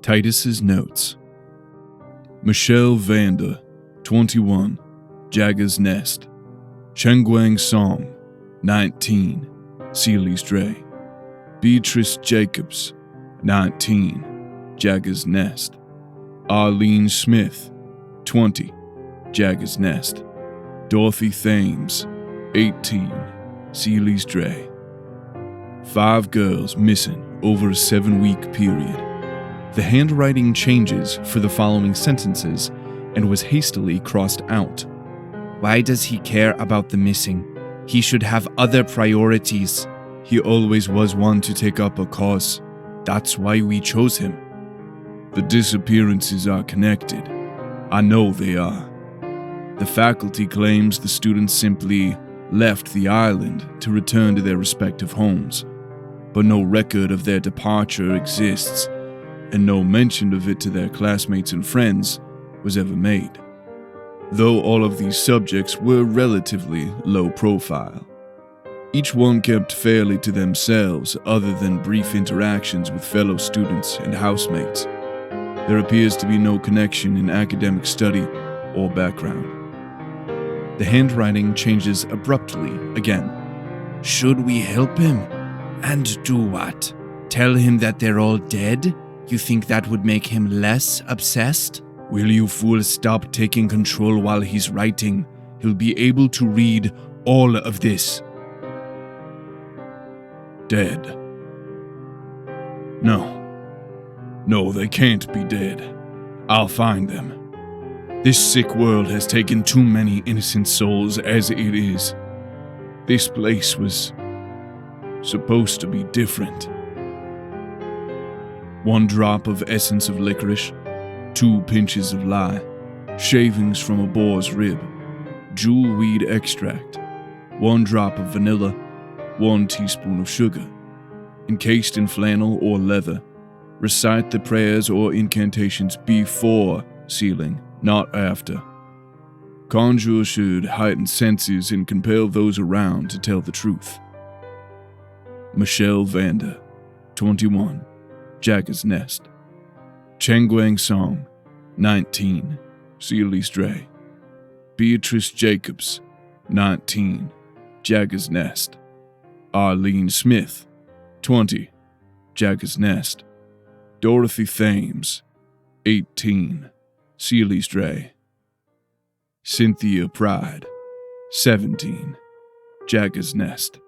Titus's notes. Michelle Vander, 21, Jagger's Nest. Chengguang Song, 19, Seeley's Dray. Beatrice Jacobs, 19, Jagger's Nest. Arlene Smith, 20, Jagger's Nest. Dorothy Thames, 18, Seeley's Dray. 5 girls missing over a 7-week period. The handwriting changes for the following sentences and was hastily crossed out. Why does he care about the missing? He should have other priorities. He always was one to take up a cause. That's why we chose him. The disappearances are connected. I know they are. The faculty claims the students simply left the island to return to their respective homes, but no record of their departure exists, and no mention of it to their classmates and friends was ever made, though all of these subjects were relatively low profile. Each one kept fairly to themselves other than brief interactions with fellow students and housemates. There appears to be no connection in academic study or background. The handwriting changes abruptly again. Should we help him? And do what? Tell him that they're all dead? You think that would make him less obsessed? Will you fools stop taking control while he's writing? He'll be able to read all of this. Dead. No, they can't be dead. I'll find them. This sick world has taken too many innocent souls as it is. This place was supposed to be different. 1 drop of essence of licorice, 2 pinches of lye, shavings from a boar's rib, jewel weed extract, 1 drop of vanilla, 1 teaspoon of sugar. Encased in flannel or leather. Recite the prayers or incantations before sealing, not after. Conjure should heighten senses and compel those around to tell the truth. Michelle Vander, 21, Jagger's Nest. Chengguang Song, 19, Seeley's Dray. Beatrice Jacobs, 19, Jagger's Nest. Arlene Smith, 20, Jagger's Nest. Dorothy Thames, 18, Seeley's Dray. Cynthia Pride, 17, Jagger's Nest.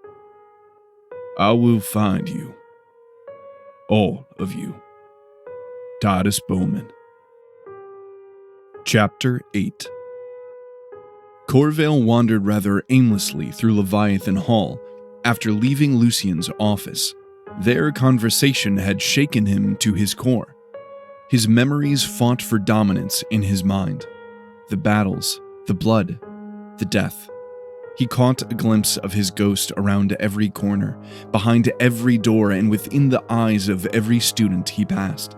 I will find you. All of you. Titus Bowman. Chapter 8. Corveil wandered rather aimlessly through Leviathan Hall after leaving Lucien's office. Their conversation had shaken him to his core. His memories fought for dominance in his mind. The battles, the blood, the death. He caught a glimpse of his ghost around every corner, behind every door, and within the eyes of every student he passed.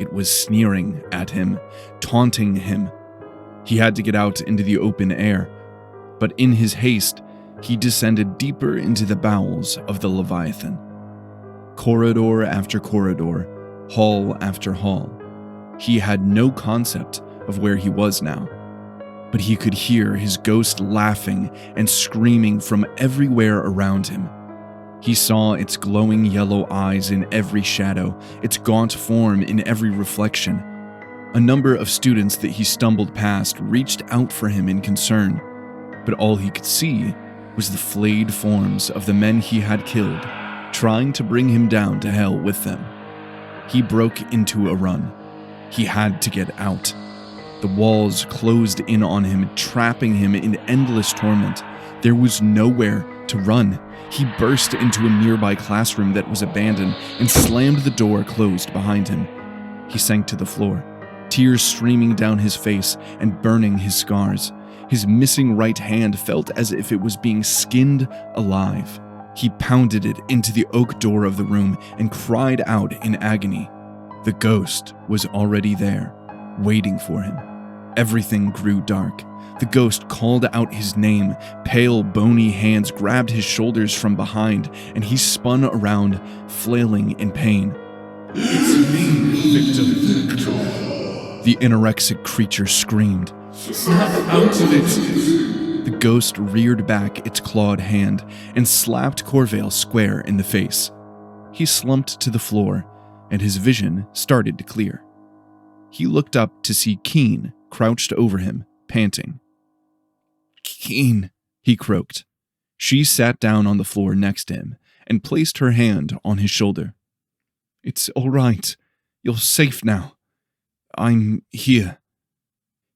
It was sneering at him, taunting him. He had to get out into the open air, but in his haste, he descended deeper into the bowels of the Leviathan. Corridor after corridor, hall after hall. He had no concept of where he was now, but he could hear his ghost laughing and screaming from everywhere around him. He saw its glowing yellow eyes in every shadow, its gaunt form in every reflection. A number of students that he stumbled past reached out for him in concern, but all he could see was the flayed forms of the men he had killed, trying to bring him down to hell with them. He broke into a run. He had to get out. The walls closed in on him, trapping him in endless torment. There was nowhere to run. He burst into a nearby classroom that was abandoned and slammed the door closed behind him. He sank to the floor, tears streaming down his face and burning his scars. His missing right hand felt as if it was being skinned alive. He pounded it into the oak door of the room and cried out in agony. The ghost was already there, waiting for him. Everything grew dark. The ghost called out his name. Pale, bony hands grabbed his shoulders from behind, and he spun around, flailing in pain. It's me, Victor. The anorexic creature screamed. Snap out of it. The ghost reared back its clawed hand and slapped Corveil square in the face. He slumped to the floor, and his vision started to clear. He looked up to see Keen crouched over him, panting. "Keen," he croaked. She sat down on the floor next to him and placed her hand on his shoulder. "It's all right. You're safe now. I'm here."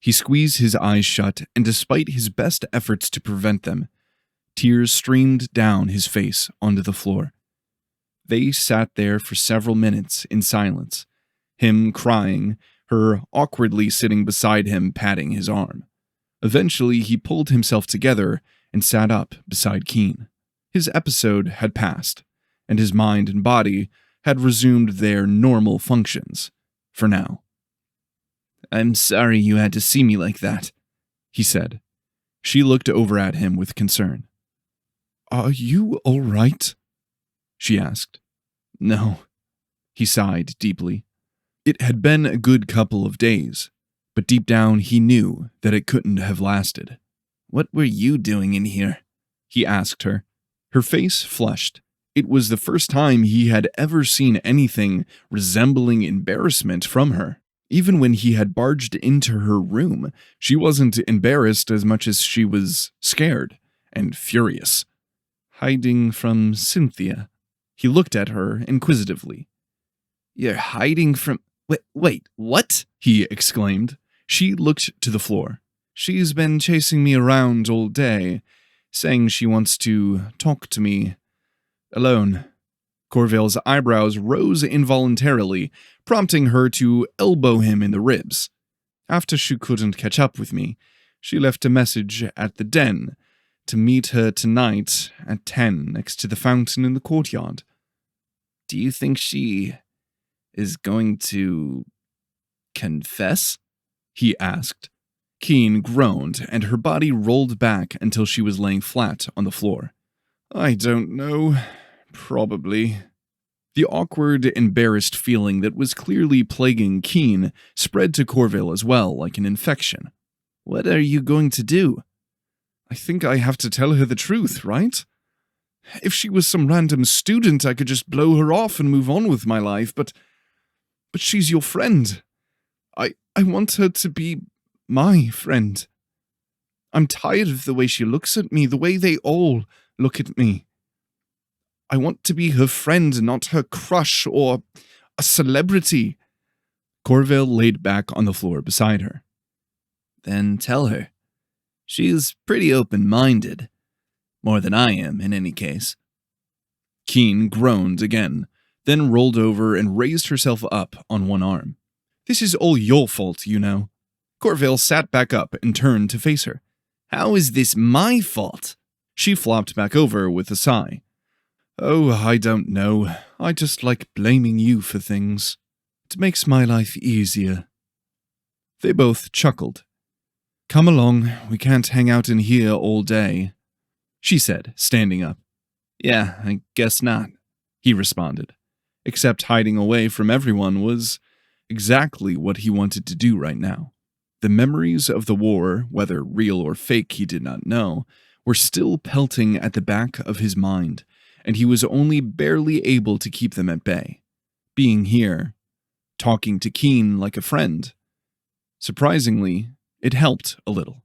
He squeezed his eyes shut, and despite his best efforts to prevent them, tears streamed down his face onto the floor. They sat there for several minutes in silence, him crying, her awkwardly sitting beside him patting his arm. Eventually, he pulled himself together and sat up beside Keen. His episode had passed, and his mind and body had resumed their normal functions, for now. "I'm sorry you had to see me like that," he said. She looked over at him with concern. "Are you all right?" she asked. "No," he sighed deeply. It had been a good couple of days, but deep down he knew that it couldn't have lasted. "What were you doing in here?" he asked her. Her face flushed. It was the first time he had ever seen anything resembling embarrassment from her. Even when he had barged into her room, she wasn't embarrassed as much as she was scared and furious. "Hiding from Cynthia." He looked at her inquisitively. "You're hiding from... Wait, what?" he exclaimed. She looked to the floor. "She's been chasing me around all day, saying she wants to talk to me alone." Corveil's eyebrows rose involuntarily, prompting her to elbow him in the ribs. "After she couldn't catch up with me, she left a message at the den to meet her tonight at 10 next to the fountain in the courtyard." "Do you think she is going to confess?" he asked. Keen groaned, and her body rolled back until she was laying flat on the floor. "I don't know. Probably." The awkward, embarrassed feeling that was clearly plaguing Keen spread to Corveil as well, like an infection. "What are you going to do?" "I think I have to tell her the truth, right? If she was some random student, I could just blow her off and move on with my life, but she's your friend. I want her to be my friend. I'm tired of the way she looks at me, the way they all look at me. I want to be her friend, not her crush or a celebrity." Corveil laid back on the floor beside her. "Then tell her. She's pretty open-minded. More than I am, in any case." Keen groaned again, then rolled over and raised herself up on one arm. "This is all your fault, you know." Corveil sat back up and turned to face her. "How is this my fault?" She flopped back over with a sigh. "Oh, I don't know. I just like blaming you for things. It makes my life easier." They both chuckled. "Come along, we can't hang out in here all day," she said, standing up. "Yeah, I guess not," he responded. Except hiding away from everyone was exactly what he wanted to do right now. The memories of the war, whether real or fake he did not know, were still pelting at the back of his mind, and he was only barely able to keep them at bay. Being here, talking to Keen like a friend. Surprisingly, it helped a little.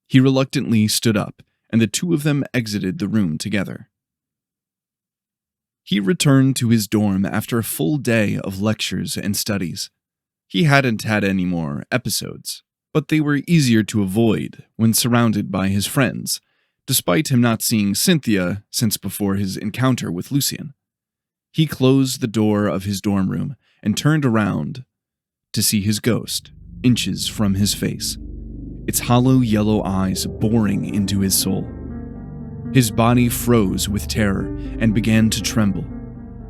He reluctantly stood up, and the two of them exited the room together. He returned to his dorm after a full day of lectures and studies. He hadn't had any more episodes, but they were easier to avoid when surrounded by his friends, despite him not seeing Cynthia since before his encounter with Lucien. He closed the door of his dorm room and turned around to see his ghost inches from his face, its hollow yellow eyes boring into his soul. His body froze with terror and began to tremble.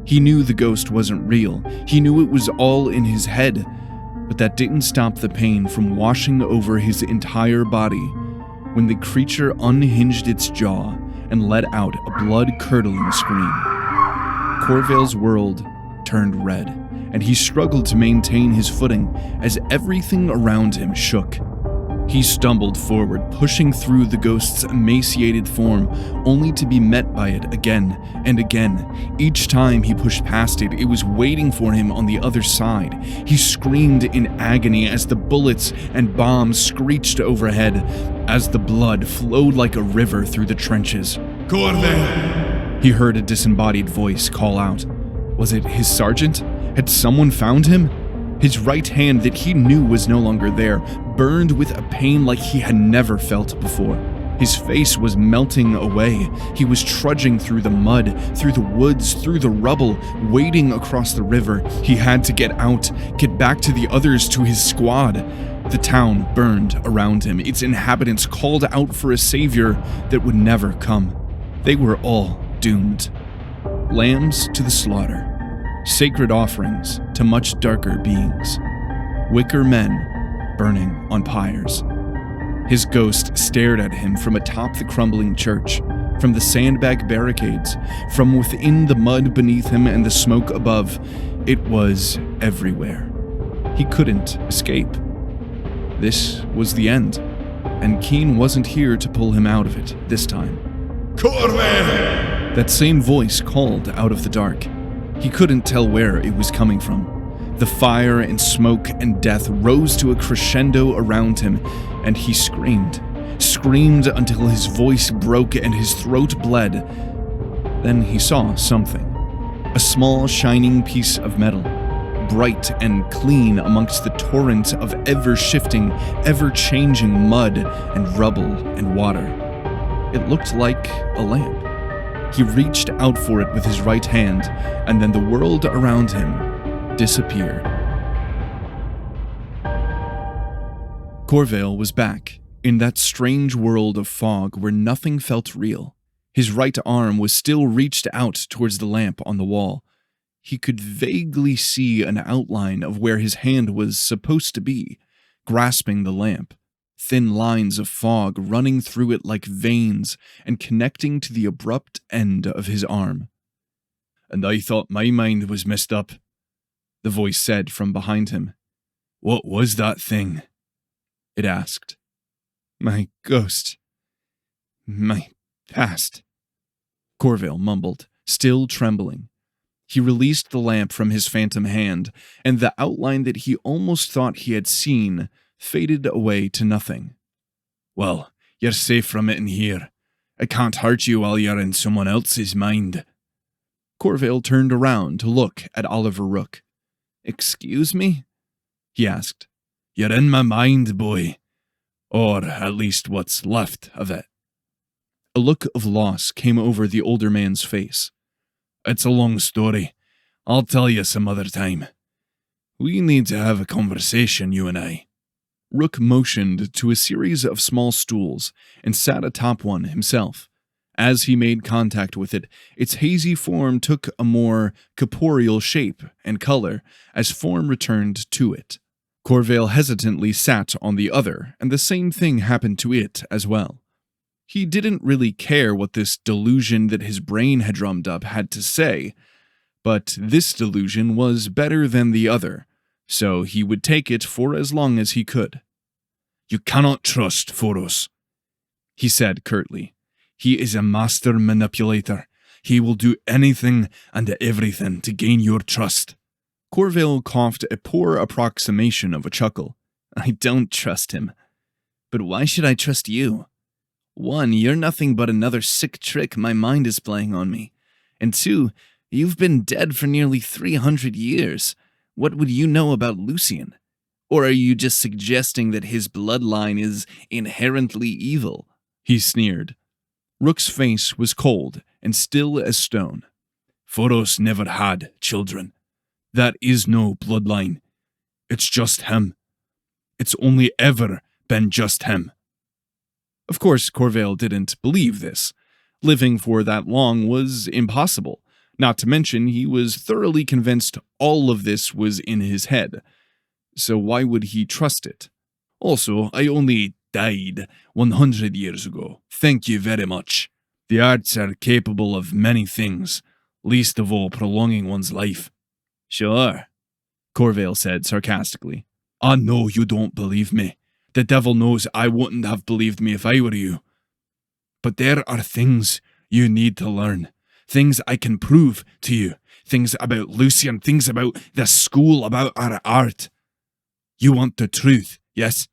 He knew the ghost wasn't real. He knew it was all in his head, but that didn't stop the pain from washing over his entire body when the creature unhinged its jaw and let out a blood-curdling scream. Corveil's world turned red, and he struggled to maintain his footing as everything around him shook. He stumbled forward, pushing through the ghost's emaciated form, only to be met by it again and again. Each time he pushed past it, it was waiting for him on the other side. He screamed in agony as the bullets and bombs screeched overhead, as the blood flowed like a river through the trenches. Corveil! He heard a disembodied voice call out. Was it his sergeant? Had someone found him? His right hand that he knew was no longer there burned with a pain like he had never felt before. His face was melting away. He was trudging through the mud, through the woods, through the rubble, wading across the river. He had to get out, get back to the others, to his squad. The town burned around him. Its inhabitants called out for a savior that would never come. They were all doomed. Lambs to the slaughter. Sacred offerings to much darker beings. Wicker men burning on pyres. His ghost stared at him from atop the crumbling church, from the sandbag barricades, from within the mud beneath him and the smoke above. It was everywhere. He couldn't escape. This was the end, and Keen wasn't here to pull him out of it this time. Corveil! That same voice called out of the dark. He couldn't tell where it was coming from. The fire and smoke and death rose to a crescendo around him, and he screamed until his voice broke and his throat bled. Then he saw something. A small, shining piece of metal, bright and clean amongst the torrent of ever-shifting, ever-changing mud and rubble and water. It looked like a lamp. He reached out for it with his right hand, and then the world around him disappeared. Corveil was back, in that strange world of fog where nothing felt real. His right arm was still reached out towards the lamp on the wall. He could vaguely see an outline of where his hand was supposed to be, grasping the lamp. Thin lines of fog running through it like veins and connecting to the abrupt end of his arm. And I thought my mind was messed up, the voice said from behind him. What was that thing? It asked. My ghost. My past. Corveil mumbled, still trembling. He released the lamp from his phantom hand, and the outline that he almost thought he had seen faded away to nothing. Well, you're safe from it in here. It can't hurt you while you're in someone else's mind. Corveil turned around to look at Oliver Rook. Excuse me? He asked. You're in my mind, boy. Or at least what's left of it. A look of loss came over the older man's face. It's a long story. I'll tell you some other time. We need to have a conversation, you and I. Rook motioned to a series of small stools and sat atop one himself. As he made contact with it, its hazy form took a more corporeal shape and color as form returned to it. Corveil hesitantly sat on the other, and the same thing happened to it as well. He didn't really care what this delusion that his brain had drummed up had to say, but this delusion was better than the other, so he would take it for as long as he could. You cannot trust Phoros, he said curtly. He is a master manipulator. He will do anything and everything to gain your trust. Corveil coughed a poor approximation of a chuckle. I don't trust him. But why should I trust you? 1, you're nothing but another sick trick my mind is playing on me. And 2, you've been dead for nearly 300 years. What would you know about Lucien? Or are you just suggesting that his bloodline is inherently evil? He sneered. Rook's face was cold and still as stone. Phoros never had children. That is no bloodline. It's just him. It's only ever been just him. Of course, Corveil didn't believe this. Living for that long was impossible. Not to mention, he was thoroughly convinced all of this was in his head. So why would he trust it? Also, I only died 100 years ago. Thank you very much. The arts are capable of many things, least of all prolonging one's life. Sure. Corveil said sarcastically. I know you don't believe me. The devil knows I wouldn't have believed me if I were you. But there are things you need to learn. Things I can prove to you. Things about Lucien, things about the school, about our art. You want the truth, yes?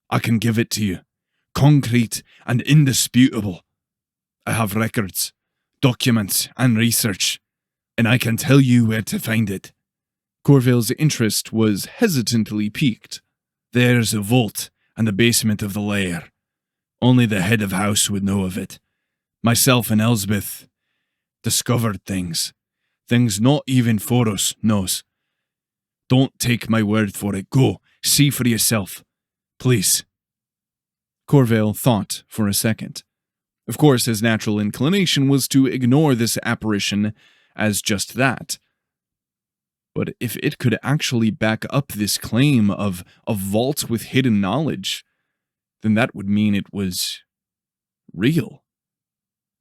I can give it to you. Concrete and indisputable. I have records, documents, and research, and I can tell you where to find it. Corveil's interest was hesitantly piqued. There's a vault in the basement of the lair. Only the head of house would know of it. Myself and Elsbeth discovered things. Things not even Foros knows. Don't take my word for it. Go, see for yourself. Please. Corveil thought for a second. Of course, his natural inclination was to ignore this apparition as just that. But if it could actually back up this claim of a vault with hidden knowledge, then that would mean it was real.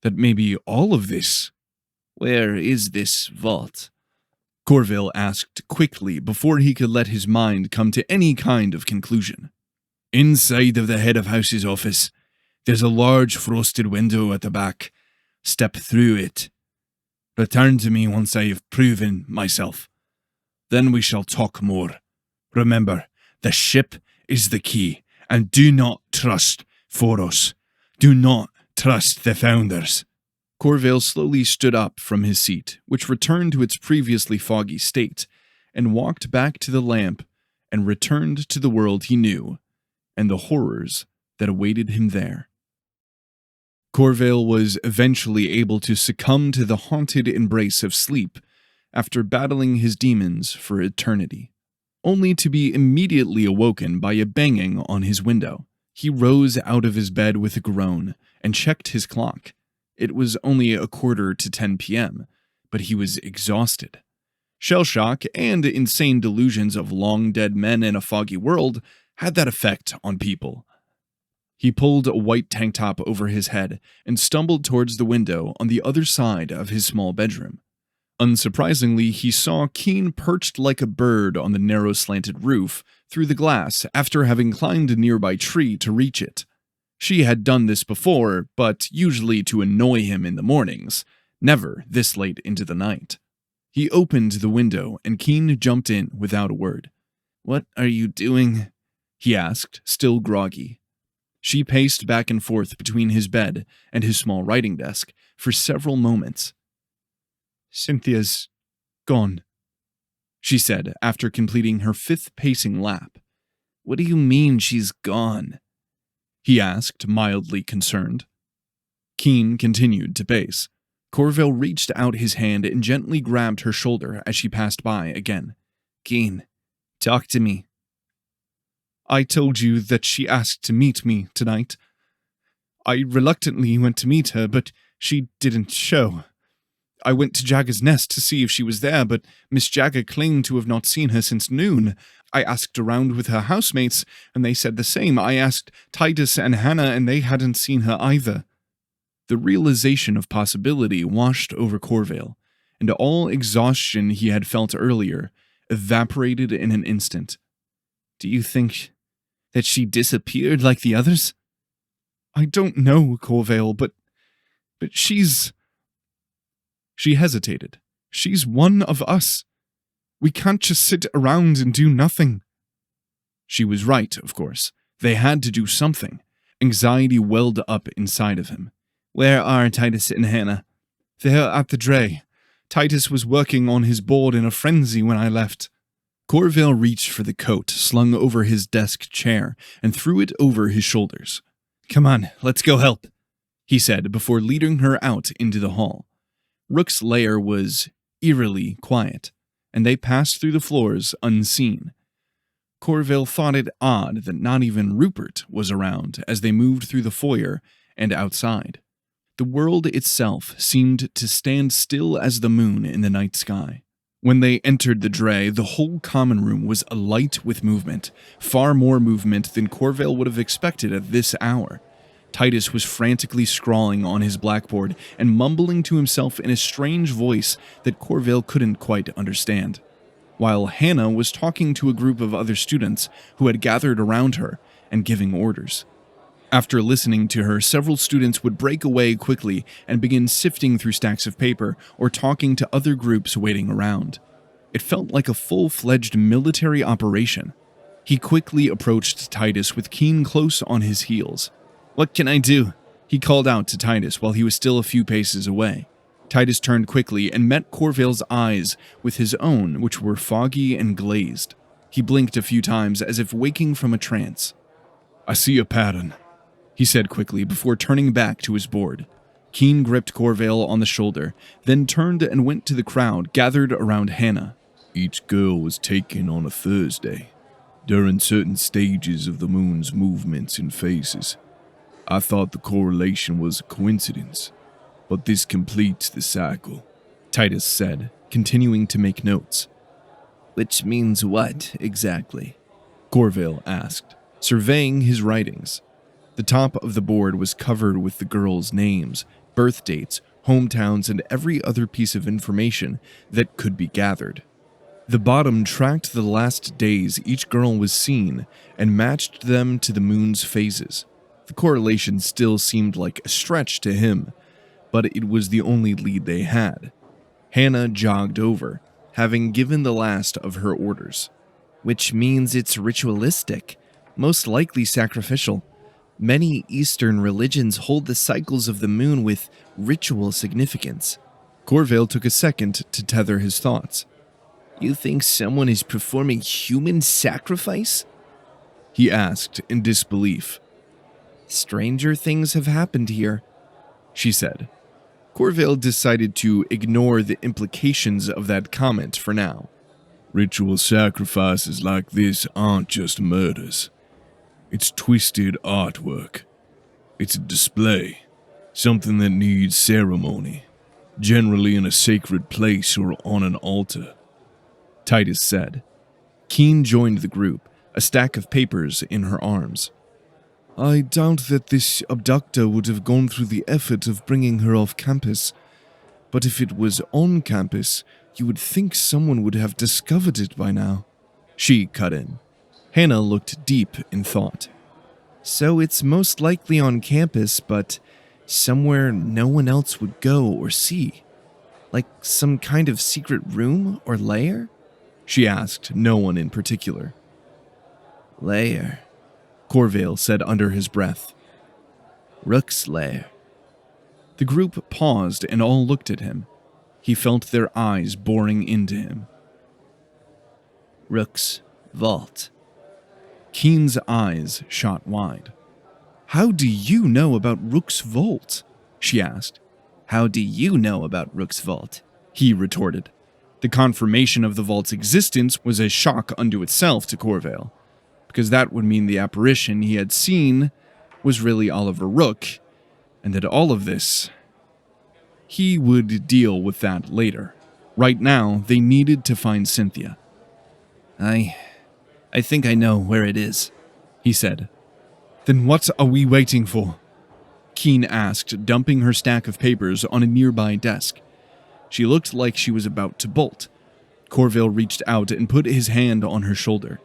That maybe all of this... Where is this vault? Corveil asked quickly before he could let his mind come to any kind of conclusion. Inside of the head of house's office, there's a large frosted window at the back. Step through it. Return to me once I have proven myself. Then we shall talk more. Remember, the ship is the key, and do not trust Foros. Do not trust the founders. Corveil slowly stood up from his seat, which returned to its previously foggy state, and walked back to the lamp and returned to the world he knew, and the horrors that awaited him there. Corveil was eventually able to succumb to the haunted embrace of sleep after battling his demons for eternity, only to be immediately awoken by a banging on his window. He rose out of his bed with a groan and checked his clock. It was only 9:45 p.m., but he was exhausted. Shell shock and insane delusions of long-dead men in a foggy world had that effect on people. He pulled a white tank top over his head and stumbled towards the window on the other side of his small bedroom. Unsurprisingly, he saw Keen perched like a bird on the narrow slanted roof through the glass after having climbed a nearby tree to reach it. She had done this before, but usually to annoy him in the mornings, never this late into the night. He opened the window and Keen jumped in without a word. "What are you doing?" he asked, still groggy. She paced back and forth between his bed and his small writing desk for several moments. "Cynthia's gone," she said after completing her 5th pacing lap. "What do you mean she's gone?" he asked, mildly concerned. Keen continued to pace. Corveil reached out his hand and gently grabbed her shoulder as she passed by again. "Keen, talk to me." "I told you that she asked to meet me tonight. I reluctantly went to meet her, but she didn't show. I went to Jagger's nest to see if she was there, but Miss Jagger claimed to have not seen her since noon. I asked around with her housemates, and they said the same. I asked Titus and Hannah, and they hadn't seen her either." The realization of possibility washed over Corveil, and all exhaustion he had felt earlier evaporated in an instant. "Do you think that she disappeared like the others?" "I don't know, Corveil, but she's..." She hesitated. "She's one of us. We can't just sit around and do nothing." She was right, of course. They had to do something. Anxiety welled up inside of him. "Where are Titus and Hannah?" "They're at the dray. Titus was working on his board in a frenzy when I left." Corveil reached for the coat slung over his desk chair and threw it over his shoulders. "Come on, let's go help," he said before leading her out into the hall. Rook's lair was eerily quiet, and they passed through the floors unseen. Corveil thought it odd that not even Rupert was around as they moved through the foyer and outside. The world itself seemed to stand still as the moon in the night sky. When they entered the dray, the whole common room was alight with movement, far more movement than Corveil would have expected at this hour. Titus was frantically scrawling on his blackboard and mumbling to himself in a strange voice that Corveil couldn't quite understand. while Hannah was talking to a group of other students who had gathered around her and giving orders. After listening to her, several students would break away quickly and begin sifting through stacks of paper or talking to other groups waiting around. It felt like a full-fledged military operation. He quickly approached Titus with Keen close on his heels. "What can I do?" he called out to Titus while he was still a few paces away. Titus turned quickly and met Corveil's eyes with his own, which were foggy and glazed. He blinked a few times as if waking from a trance. "I see a pattern," he said quickly before turning back to his board. Keen gripped Corveil on the shoulder, then turned and went to the crowd gathered around Hannah. "Each girl was taken on a Thursday, during certain stages of the moon's movements and phases. I thought the correlation was a coincidence, but this completes the cycle," Titus said, continuing to make notes. "Which means what, exactly?" Corveil asked, surveying his writings. The top of the board was covered with the girls' names, birth dates, hometowns, and every other piece of information that could be gathered. The bottom tracked the last days each girl was seen and matched them to the moon's phases. The correlation still seemed like a stretch to him, but it was the only lead they had. Hannah jogged over, having given the last of her orders. "Which means it's ritualistic, most likely sacrificial. Many Eastern religions hold the cycles of the moon with ritual significance." Corveil took a second to tether his thoughts. "You think someone is performing human sacrifice?" he asked in disbelief. "Stranger things have happened here," she said. Corveil decided to ignore the implications of that comment for now. "Ritual sacrifices like this aren't just murders. It's twisted artwork. It's a display, something that needs ceremony, generally in a sacred place or on an altar," Titus said. Keen joined the group, a stack of papers in her arms. "I doubt that this abductor would have gone through the effort of bringing her off campus, but if it was on campus, you would think someone would have discovered it by now," she cut in. Hannah looked deep in thought. "So it's most likely on campus, but somewhere no one else would go or see? Like some kind of secret room or lair?" she asked no one in particular. "Lair," Corveil said under his breath. "Rook's lair." The group paused and all looked at him. He felt their eyes boring into him. "Rook's vault." Keen's eyes shot wide. "How do you know about Rook's vault?" she asked. "How do you know about Rook's vault?" he retorted. The confirmation of the vault's existence was a shock unto itself to Corveil, because that would mean the apparition he had seen was really Oliver Rook, and that all of this... He would deal with that later. Right now, they needed to find Cynthia. I think I know where it is," he said. "Then what are we waiting for?" Keen asked, dumping her stack of papers on a nearby desk. She looked like she was about to bolt. Corveil reached out and put his hand on her shoulder.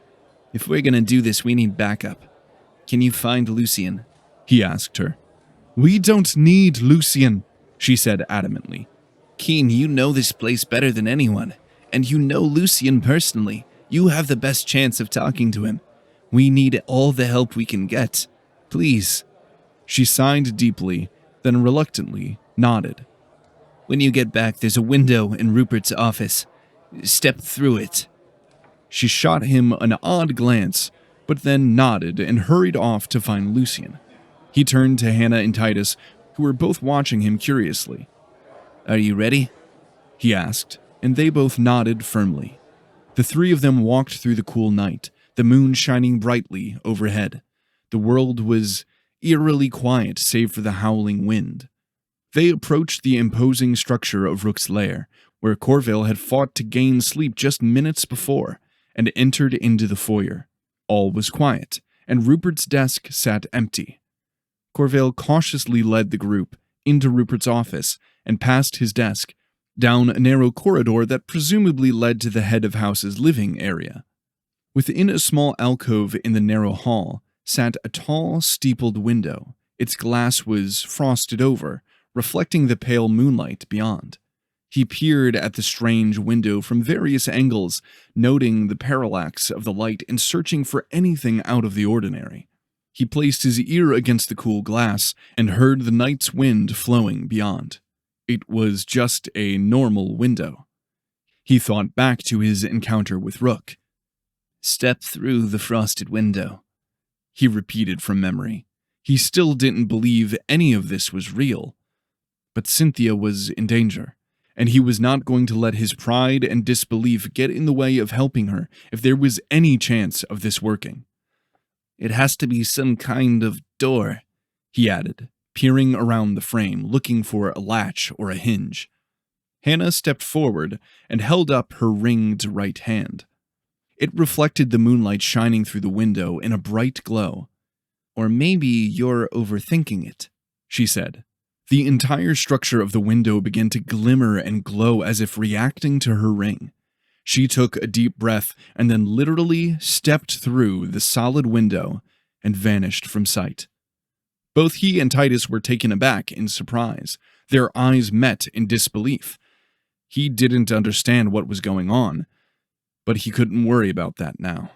"If we're gonna do this, we need backup. Can you find Lucien?" he asked her. "We don't need Lucien," she said adamantly. "Keen, you know this place better than anyone, and you know Lucien personally. You have the best chance of talking to him. We need all the help we can get. Please." She sighed deeply, then reluctantly nodded. "When you get back, there's a window in Rupert's office. Step through it." She shot him an odd glance, but then nodded and hurried off to find Lucien. He turned to Hannah and Titus, who were both watching him curiously. "Are you ready?" he asked, and they both nodded firmly. The three of them walked through the cool night, the moon shining brightly overhead. The world was eerily quiet save for the howling wind. They approached the imposing structure of Rook's lair, where Corveil had fought to gain sleep just minutes before, and entered into the foyer. All was quiet, and Rupert's desk sat empty. Corveil cautiously led the group into Rupert's office and past his desk, down a narrow corridor that presumably led to the head of house's living area. Within a small alcove in the narrow hall sat a tall, steepled window. Its glass was frosted over, reflecting the pale moonlight beyond. He peered at the strange window from various angles, noting the parallax of the light and searching for anything out of the ordinary. He placed his ear against the cool glass and heard the night's wind flowing beyond. It was just a normal window. He thought back to his encounter with Rook. "Step through the frosted window," he repeated from memory. He still didn't believe any of this was real. But Cynthia was in danger, and he was not going to let his pride and disbelief get in the way of helping her if there was any chance of this working. "It has to be some kind of door," he added, peering around the frame, looking for a latch or a hinge. Hannah stepped forward and held up her ringed right hand. It reflected the moonlight shining through the window in a bright glow. "Or maybe you're overthinking it," she said. The entire structure of the window began to glimmer and glow as if reacting to her ring. She took a deep breath and then literally stepped through the solid window and vanished from sight. Both he and Titus were taken aback in surprise. Their eyes met in disbelief. He didn't understand what was going on, but he couldn't worry about that now.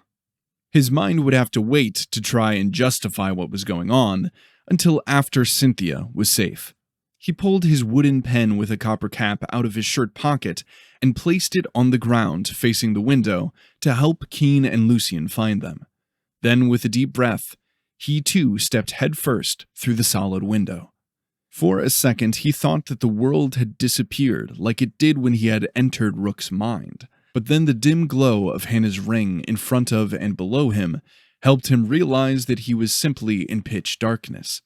His mind would have to wait to try and justify what was going on until after Cynthia was safe. He pulled his wooden pen with a copper cap out of his shirt pocket and placed it on the ground facing the window to help Keen and Lucien find them. Then, with a deep breath, he too stepped headfirst through the solid window. For a second, he thought that the world had disappeared like it did when he had entered Rook's mind. But then the dim glow of Hannah's ring in front of and below him helped him realize that he was simply in pitch darkness.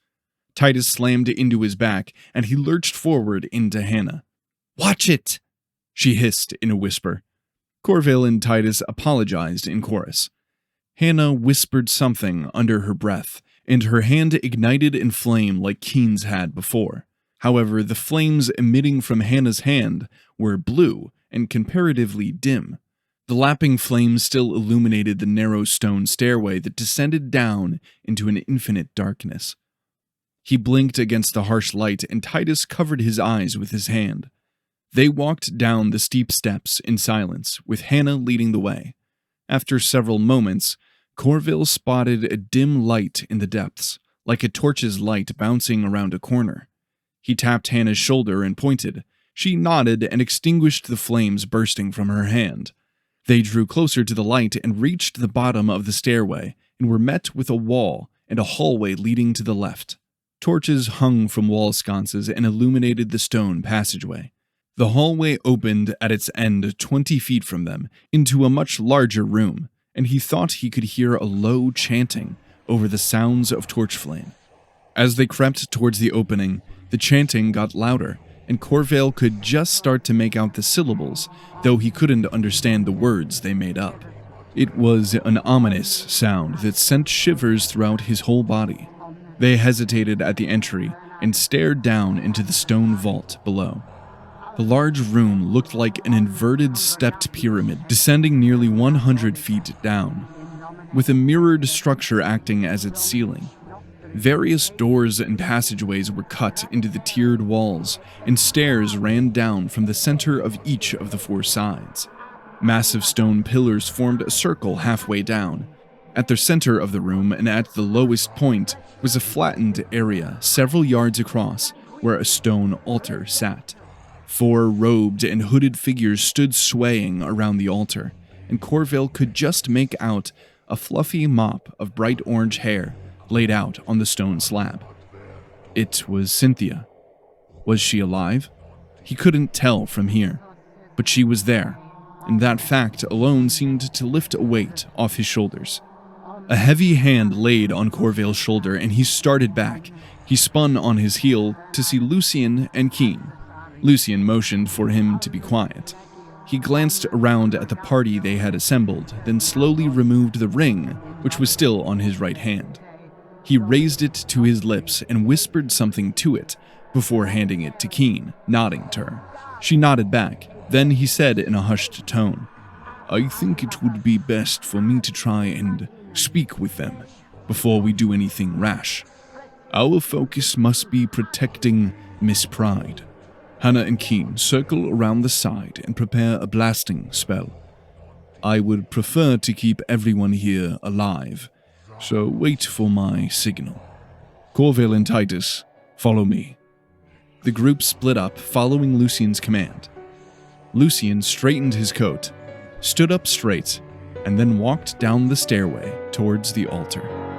Titus slammed into his back, and he lurched forward into Hannah. "Watch it!" she hissed in a whisper. Corveil and Titus apologized in chorus. Hannah whispered something under her breath, and her hand ignited in flame like Keen's had before. However, the flames emitting from Hannah's hand were blue and comparatively dim. The lapping flames still illuminated the narrow stone stairway that descended down into an infinite darkness. He blinked against the harsh light, and Titus covered his eyes with his hand. They walked down the steep steps in silence, with Hannah leading the way. After several moments, Corveil spotted a dim light in the depths, like a torch's light bouncing around a corner. He tapped Hannah's shoulder and pointed. She nodded and extinguished the flames bursting from her hand. They drew closer to the light and reached the bottom of the stairway, and were met with a wall and a hallway leading to the left. Torches hung from wall sconces and illuminated the stone passageway. The hallway opened at its end 20 feet from them into a much larger room, and he thought he could hear a low chanting over the sounds of torch flame. As they crept towards the opening, the chanting got louder, and Corveil could just start to make out the syllables, though he couldn't understand the words they made up. It was an ominous sound that sent shivers throughout his whole body. They hesitated at the entry and stared down into the stone vault below. The large room looked like an inverted stepped pyramid descending nearly 100 feet down, with a mirrored structure acting as its ceiling. Various doors and passageways were cut into the tiered walls, and stairs ran down from the center of each of the 4 sides. Massive stone pillars formed a circle halfway down. At the center of the room and at the lowest point was a flattened area several yards across where a stone altar sat. 4 robed and hooded figures stood swaying around the altar, and Corveil could just make out a fluffy mop of bright orange hair laid out on the stone slab. It was Cynthia. Was she alive? He couldn't tell from here, but she was there, and that fact alone seemed to lift a weight off his shoulders. A heavy hand laid on Corveil's shoulder, and he started back. He spun on his heel to see Lucien and Keen. Lucien motioned for him to be quiet. He glanced around at the party they had assembled, then slowly removed the ring, which was still on his right hand. He raised it to his lips and whispered something to it before handing it to Keen, nodding to her. She nodded back. Then he said in a hushed tone, I think it would be best for me to try and speak with them before we do anything rash. Our focus must be protecting Miss Pride. Hannah and Keen, circle around the side and prepare a blasting spell. I would prefer to keep everyone here alive, so wait for my signal. Corveil and Titus, follow me. The group split up, following Lucien's command. Lucien straightened his coat, stood up straight, and then walked down the stairway towards the altar.